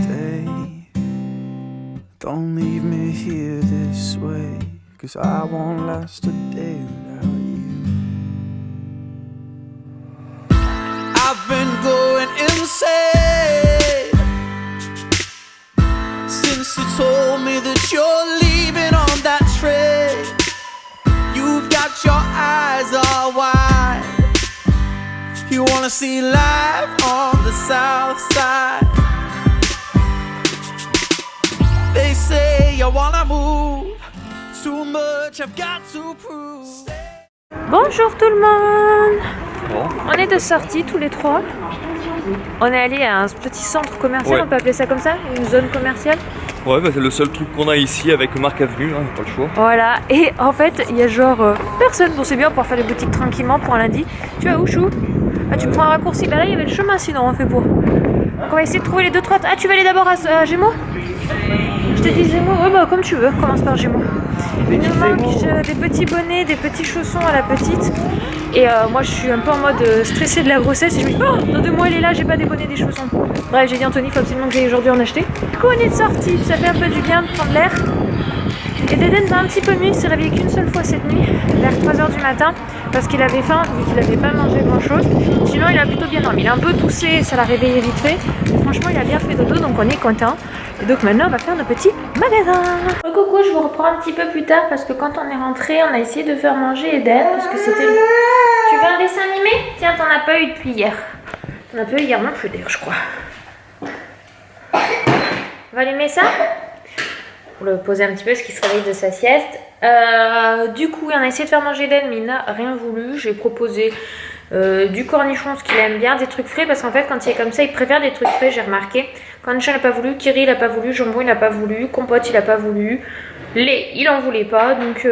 stay. Don't leave me here this way, 'cause I won't last a day without you. I've been going insane since you told me that you're leaving on that train. You've got your eyes all wide. You wanna see life on the south side. They say you wanna move too much, I've got to prove. Bonjour tout le monde. On est de sortie tous les trois. On est allé à un petit centre commercial, Ouais. On peut appeler ça comme ça, une zone commerciale. Ouais, bah c'est le seul truc qu'on a ici avec Marc Avenue, hein, pas le choix. Voilà, et en fait, il y a genre personne. Bon, c'est bien pour faire les boutiques tranquillement pour un lundi. Tu vas où, Chou? Ah, tu prends un raccourci. Bah là, il y avait le chemin sinon, on fait pour. Donc on va essayer de trouver les deux, trois. Ah, tu vas aller d'abord à Gémeaux? Je te dis Gémeaux? Ouais, bah comme tu veux, commence par Gémeaux. Il nous manque des petits bonnets, des petits chaussons à la petite. Et moi je suis un peu en mode stressée de la grossesse et je me dis oh, dans 2 mois elle est là, j'ai pas des bonnets, des chaussons. Bref, j'ai dit Anthony, il faut absolument que j'aille aujourd'hui en acheter. Du coup on est de sortie, ça fait un peu du bien de prendre l'air. Et Deden va un petit peu mieux, il s'est réveillé qu'une seule fois cette nuit, vers 3h du matin, parce qu'il avait faim, vu qu'il n'avait pas mangé grand chose. Sinon il a plutôt bien dormi, il a un peu toussé, ça l'a réveillé vite fait. Mais franchement il a bien fait dodo, donc on est content. Et donc maintenant on va faire nos petits magasins. Coucou, je vous reprends un petit peu plus tard parce que quand on est rentré, on a essayé de faire manger Eden parce que c'était le... Tu veux un dessin animé? Tiens, t'en as pas eu depuis hier. T'en as pas eu hier non plus d'ailleurs, je crois. On va allumer ça pour le poser un petit peu parce qu'il se réveille de sa sieste. Du coup, on a essayé de faire manger Eden, mais il n'a rien voulu. J'ai proposé du cornichon, ce qu'il aime bien, des trucs frais parce qu'en fait, quand il est comme ça, il préfère des trucs frais, j'ai remarqué. Cornichon, il n'a pas voulu, Kiri, il n'a pas voulu, jambon, il n'a pas voulu, compote, il n'a pas voulu, lait, il en voulait pas, donc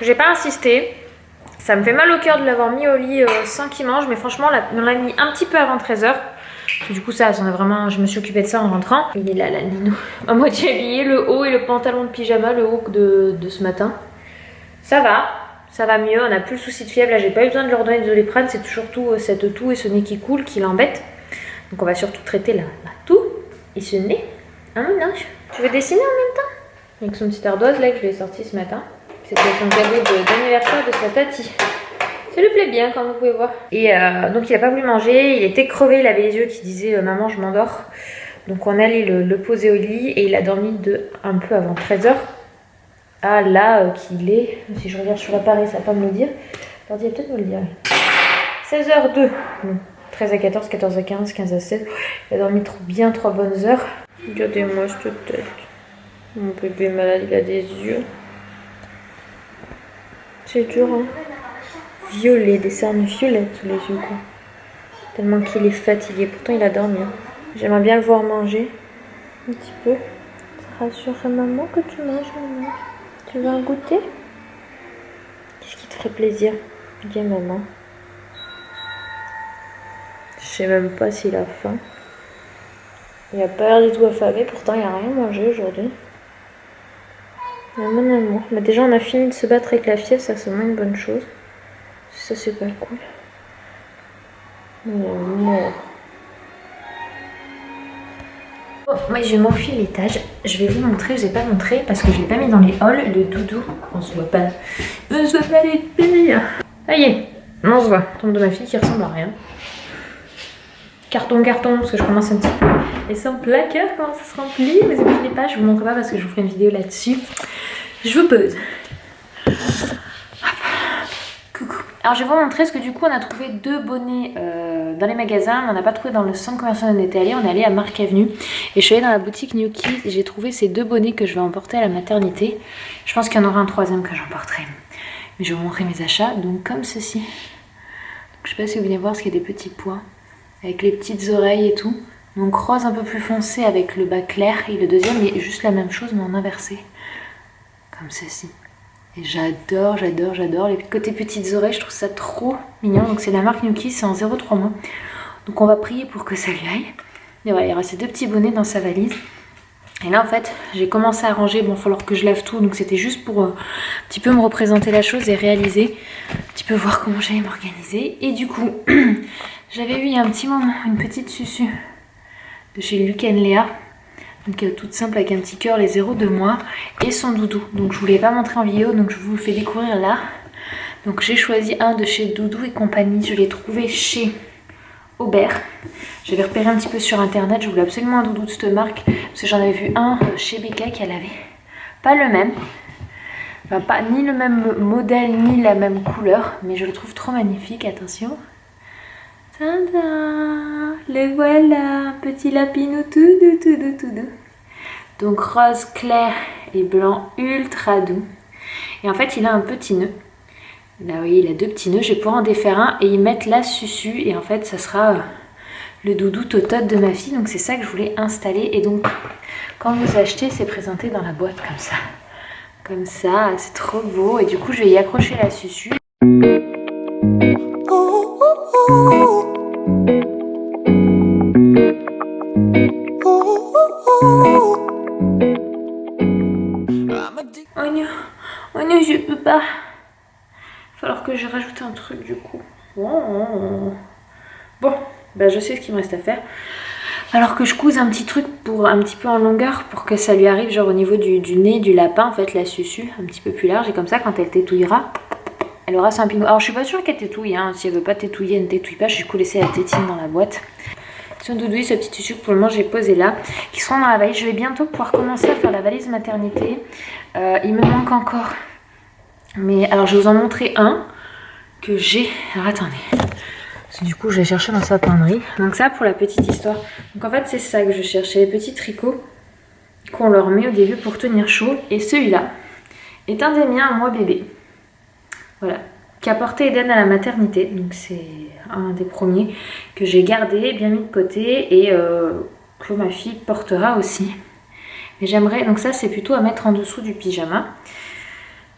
j'ai pas insisté. Ça me fait mal au cœur de l'avoir mis au lit sans qu'il mange, mais franchement, on l'a mis un petit peu avant 13h. Du coup, ça, je me suis occupée de ça en rentrant. Il est là, Nino, à moitié habillé, le haut et le pantalon de pyjama, le haut de ce matin. Ça va mieux, on n'a plus le souci de fièvre. Là, j'ai pas eu besoin de leur donner de Doliprane, c'est surtout cette toux et ce nez qui coule qui l'embête. Donc, on va surtout traiter la toux et ce nez. Un ménage. Tu veux dessiner en même temps? Avec son petit ardoise là que je lui ai sorti ce matin. C'était son cadeau d'anniversaire de sa tati. Ça lui plaît bien comme vous pouvez voir. Et donc il a pas voulu manger, il était crevé, il avait les yeux qui disaient maman je m'endors. Donc on allait le poser au lit et il a dormi un peu avant 13h. Ah là qu'il est, si je regarde sur l'appareil ça va pas me le dire. L'ordi va peut-être me le dire. 16h02. 13 à 14, 14 à 15, 15 à 16. Il a dormi bien 3 bonnes heures. Regardez-moi cette tête. Mon bébé malade, il a des yeux. C'est dur, hein. Violet, des cernes violettes sous les yeux, quoi. Tellement qu'il est fatigué. Pourtant, il a dormi. Hein. J'aimerais bien le voir manger. Un petit peu. Ça rassurerait maman que tu manges, maman. Tu veux un goûter? Qu'est-ce qui te ferait plaisir? Dis maman. Je sais même pas s'il a faim. Il a pas l'air du tout affamé. Pourtant, il a rien mangé aujourd'hui. Mon amour. Mais déjà, on a fini de se battre avec la fièvre. Ça, c'est moins une bonne chose. Ça, c'est pas cool. Mon amour. Bon, moi, je vais m'enfuir l'étage. Je vais vous montrer. Je ne vous ai pas montré parce que je l'ai pas mis dans les halls. Le doudou. On se voit pas. On se voit pas les filles. Ça y est. On se voit. Tombe de ma fille qui ressemble à rien. Carton, parce que je commence un petit peu. Et sans placard, comment ça se remplit? Vous imaginez pas, je vous montre pas parce que je vous ferai une vidéo là-dessus. Je vous pose. Coucou. Alors je vais vous montrer parce que du coup on a trouvé 2 bonnets dans les magasins, mais on n'a pas trouvé dans le centre commercial où on était allé. On est allé à Marc Avenue et je suis allée dans la boutique New Kids et j'ai trouvé ces 2 bonnets que je vais emporter à la maternité. Je pense qu'il y en aura un 3e que j'emporterai. Mais je vais vous montrer mes achats, donc comme ceci. Donc, je sais pas si vous venez voir parce qu'il y a des petits pois avec les petites oreilles et tout. Donc rose un peu plus foncé avec le bas clair et le deuxième est juste la même chose mais en inversé. Comme ceci. Et j'adore les côtés petites oreilles, je trouve ça trop mignon. Donc c'est la marque New Kids, c'est en 0,3 mois. Donc on va prier pour que ça lui aille. Et voilà, il y aura ces 2 petits bonnets dans sa valise. Et là en fait, j'ai commencé à ranger, bon il va falloir que je lave tout. Donc c'était juste pour un petit peu me représenter la chose et réaliser. Un petit peu voir comment j'allais m'organiser. Et du coup, j'avais eu il y a un petit moment une petite susu de chez Luc & Léa. Donc toute simple avec un petit cœur, les 0 de moi et son doudou. Donc je voulais pas montrer en vidéo, donc je vous le fais découvrir là. Donc j'ai choisi un de chez Doudou et compagnie. Je l'ai trouvé chez Aubert. J'avais repéré un petit peu sur internet, je voulais absolument un doudou de cette marque. Parce que j'en avais vu un chez Becca qui avait pas le même. Enfin pas ni le même modèle ni la même couleur. Mais je le trouve trop magnifique, attention. Tada, le voilà, petit lapinou tout doux. Donc rose clair et blanc ultra doux. Et en fait il a un petit nœud. Là vous voyez il a 2 petits nœuds, je vais pouvoir en défaire un et y mettre la susu. Et en fait ça sera le doudou totote de ma fille. Donc c'est ça que je voulais installer. Et donc quand vous achetez c'est présenté dans la boîte comme ça. Comme ça, c'est trop beau. Et du coup je vais y accrocher la susu. Oh non, je peux pas. Il va falloir que je rajoute un truc du coup. Bon, bah je sais ce qu'il me reste à faire. Alors que je couse un petit truc pour un petit peu en longueur pour que ça lui arrive genre au niveau du nez du lapin, en fait la susu un petit peu plus large. Et comme ça quand elle tétouillera, elle aura son pinot. Alors je suis pas sûre qu'elle tétouille, hein. Si elle veut pas tétouiller, elle ne tétouille pas. Je vais laisser la tétine dans la boîte. Son doudou, ce petit tissu que pour le moment j'ai posé là, qui seront dans la valise. Je vais bientôt pouvoir commencer à faire la valise maternité. Il me manque encore. Mais alors je vais vous en montrer un que j'ai. Alors attendez. Parce que du coup je vais chercher dans sa penderie. Donc ça pour la petite histoire. Donc en fait c'est ça que je cherche. C'est les petits tricots qu'on leur met au début pour tenir chaud. Et celui-là est un des miens, moi bébé. Voilà. Qui a porté Eden à la maternité. Donc c'est un des premiers que j'ai gardé, bien mis de côté. Et que ma fille portera aussi. Mais j'aimerais, donc ça c'est plutôt à mettre en dessous du pyjama.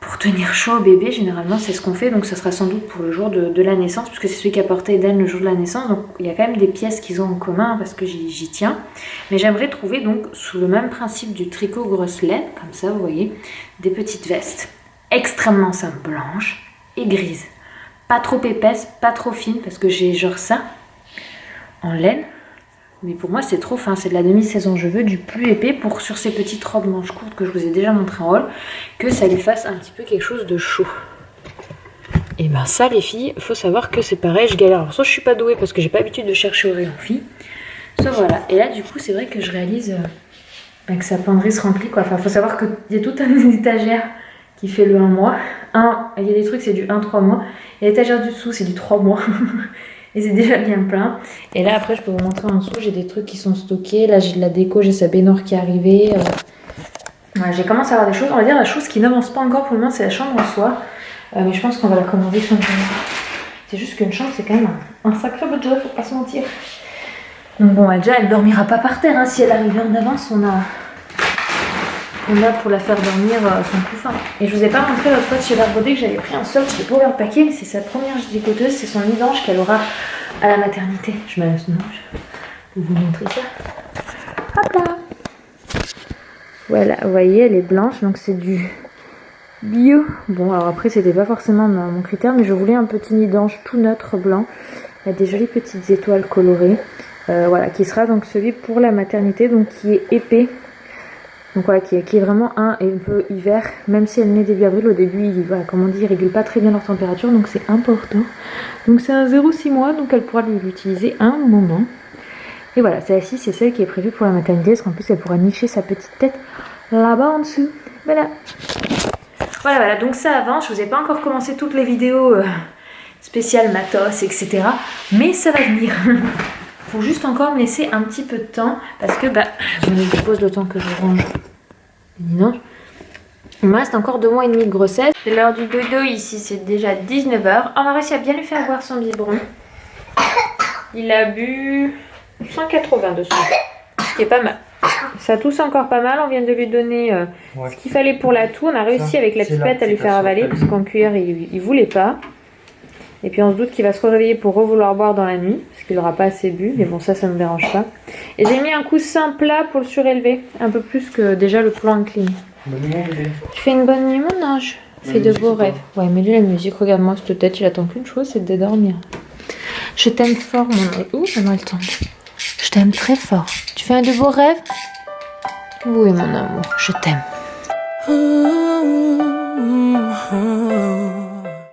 Pour tenir chaud au bébé, généralement c'est ce qu'on fait. Donc ça sera sans doute pour le jour de la naissance. Puisque c'est celui qui a porté Eden le jour de la naissance. Donc il y a quand même des pièces qu'ils ont en commun parce que j'y tiens. Mais j'aimerais trouver donc sous le même principe du tricot grosse laine. Comme ça vous voyez, des petites vestes extrêmement simples, blanches et grises. Pas trop épaisses, pas trop fines. Parce que j'ai genre ça en laine. Mais pour moi c'est trop fin, c'est de la demi-saison. Je veux du plus épais pour sur ces petites robes manches courtes que je vous ai déjà montré en haul, que ça lui fasse un petit peu quelque chose de chaud. Et ben ça les filles, il faut savoir que c'est pareil, je galère. Alors soit je suis pas douée parce que j'ai pas l'habitude de chercher au rayon filles, soit voilà. Et là du coup c'est vrai que je réalise que sa penderie se remplit quoi. Enfin faut savoir qu'il y a toute une étagère qui fait le 1 mois. Il y a des trucs c'est du 1-3 mois. Et l'étagère du dessous c'est du 3 mois. Et c'est déjà bien plein. Et là après je peux vous montrer en dessous, j'ai des trucs qui sont stockés. Là j'ai de la déco, j'ai sa baignoire qui est arrivée. Voilà, j'ai commencé à avoir des choses. On va dire la chose qui n'avance pas encore pour le moment c'est la chambre en soi. Mais je pense qu'on va la commander fin de journée. C'est juste qu'une chambre c'est quand même un sacré budget, faut pas se mentir. Donc bon déjà elle dormira pas par terre. Hein. Si elle arrive en avance on a pour la faire dormir son couffin. Et je vous ai pas montré l'autre fois de chez Barbaudet que j'avais pris un socle, je l'ai pas ouvert le paquet, mais c'est sa première décoteuse, c'est son nid d'ange qu'elle aura à la maternité. Je vais vous montrer ça. Hop là. Voilà, vous voyez, elle est blanche, donc c'est du bio. Bon, alors après, c'était pas forcément mon critère, mais je voulais un petit nid d'ange tout neutre blanc. Il y a des jolies petites étoiles colorées. Voilà, qui sera donc celui pour la maternité, donc qui est épais. Donc voilà, qui est vraiment un peu hiver, même si elle naît début avril, au début, voilà, comme on dit, ils régulent pas très bien leur température, donc c'est important. Donc c'est un 0,6 mois, donc elle pourra l'utiliser un moment. Et voilà, celle-ci, c'est celle qui est prévue pour la maternité, parce qu'en plus, elle pourra nicher sa petite tête là-bas en dessous. Voilà. Voilà, donc ça avance. Je vous ai pas encore commencé toutes les vidéos spéciales matos, etc. Mais ça va venir. Faut juste encore me laisser un petit peu de temps, parce que je me pose le temps que je range. Non. Il me reste encore 2 mois et demi de grossesse. C'est l'heure du dodo ici, c'est déjà 19h. On a réussi à bien lui faire boire son biberon. Il a bu 180 dessus, ce qui est pas mal. Ça tousse encore pas mal, on vient de lui donner ce qu'il fallait pour la toux. On a réussi avec la pipette à lui faire avaler, parce qu'en cuillère il voulait pas. Et puis on se doute qu'il va se réveiller pour revouloir boire dans la nuit, parce qu'il n'aura pas assez bu, mais bon ça ne me dérange pas. Et j'ai mis un coussin plat pour le surélever, un peu plus que déjà le plan incliné. Tu fais une bonne nuit mon ange, fais de beaux rêves. Ouais, mets-lui la musique, regarde-moi cette tête, il attend qu'une chose, c'est de dormir. Je t'aime fort mon ange. Ouh, maman elle tombe. Je t'aime très fort. Tu fais un de beaux rêves? Oui, mon amour, je t'aime.